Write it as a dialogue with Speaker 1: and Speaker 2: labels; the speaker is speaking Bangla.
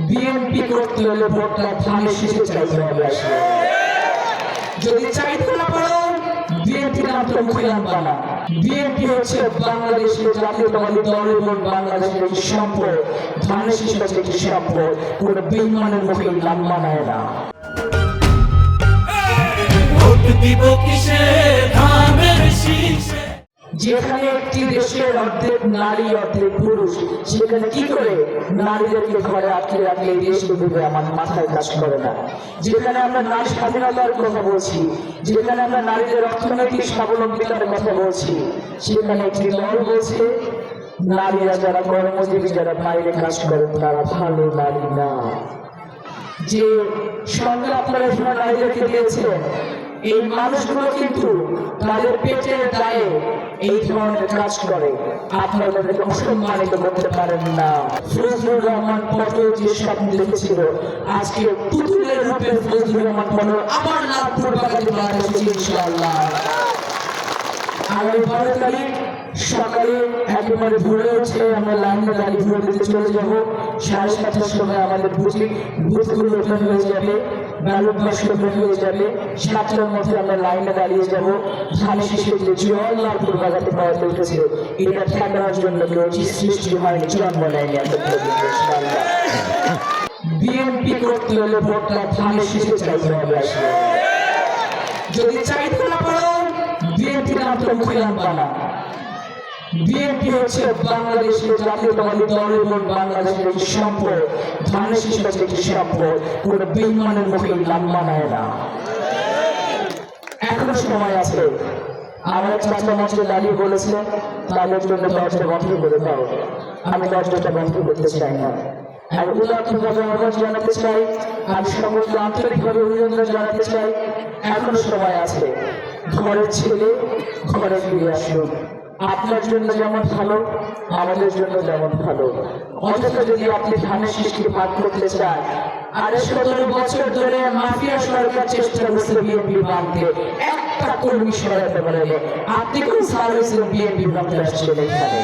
Speaker 1: বিএনপি করতে হলে ভোটটা ধানে শীষে চাইতে হবে আসলে। যদি চাইতে না পারো বিএনপি নাম তো মুখে আনবা না। বিএনপি হচ্ছে বাংলাদেশের জাতীয়তাবাদী দল এবং বাংলাদেশের একটি সম্পদ। ধানে শীষ হচ্ছে একটি সম্পদ, কোনো বেঈমানের মুখে নাম মানায় না। যেখানে একটি দেশের অর্ধেক নারী অর্ধেক পুরুষ, সেখানে কি করে নারীদেরকে ঘরে আটকে রাখলে এই দেশ ডুবে আমার মাথায় কাজ করে না। যেখানে আমরা নারী স্বাধীনতার কথা বলছি, যেখানে আমরা নারীদের অর্থনৈতিক স্বাবলম্বিতার কথা বলছি, সেখানে একটি দল বলছে নারীরা যারা কর্মজীবী, যারা বাইরে কাজ করেন তারা ভালো নারী না। যে সঙ্গে আপনারা সময় নারীদেরকে দিয়েছেন, এই মানুষগুলো কিন্তু তাদের পেটের দায়ে এই ধরনের কাজ করে। আপনারা তাদেরকে অসম্মানিত করতে পারেন না। ফজলুর রহমান পটল যে স্বপ্ন দেখেছিল, আজকে পুতুলের রূপে ফজলুর রহমান পটল আবার নাগপুর বাগানে মারা গেছে ইনশাআল্লাহ। আগামী 12 তারিখ সকালে একেবারে ভোরে উঠে আমরা লাইনে দাঁড়িয়ে ভোট দিতে চলে যাব। 7:30টার সময় আমাদের বুথগুলো ওপেন হয়ে যাবে, ব্যালট বাক্স ওপেন হয়ে যাবে। 7টার মধ্যে আমরা লাইনে দাঁড়িয়ে যাব। ধানে শীষের যে জল নাগপুর বাগাতে পাওয়া উঠেছে, এটা ঠেকানোর জন্য কেউ সৃষ্টি হয়নি, জন্ম নেয়নি। বিএনপি করতে হলে ভোটটা ধানে শীষে চাইতে হবে আসলে। যদি চাইতে না পারো বিএনপি নাম তো মুখে আনবা না। বিএনপি হচ্ছে বাংলাদেশের জাতীয়তাবাদী দল এবং বাংলাদেশের একটি সম্পদ। ধানের শীষ হচ্ছে একটি সম্পদ, কোনো বেঈমানের মুখে নাম মানায় না। এখনো সময় আছে। আমার চাচা মঞ্চে দাঁড়িয়ে বলেছিলেন তাদের জন্য দরজা বন্ধ করে দাও। আমি দরজাটা বন্ধ করতে চাই না। আমি উদাত্তভাবে আহ্বান জানাতে চাই, আমি সমস্ত আন্তরিকভাবে অভিনন্দন জানাতে চাই। এখনো সময় আছে। ঘরের ছেলে ঘরে ফিরে আসুন। আপনার জন্য যেমন ভালো, আমাদের জন্য যেমন ভালো। অন্তত যদি আপনি ধানের শীষকে ভাগ করতে চান, আর 17 বছর ধরে মাফিয়া সরকার চেষ্টা করছে বিএনপি ভাঙতে, একটা কর্মী সরাতে পারেনি। আপনি কোন সার্ভিসের বিএনপি ভাঙতে আসছেন এখানে?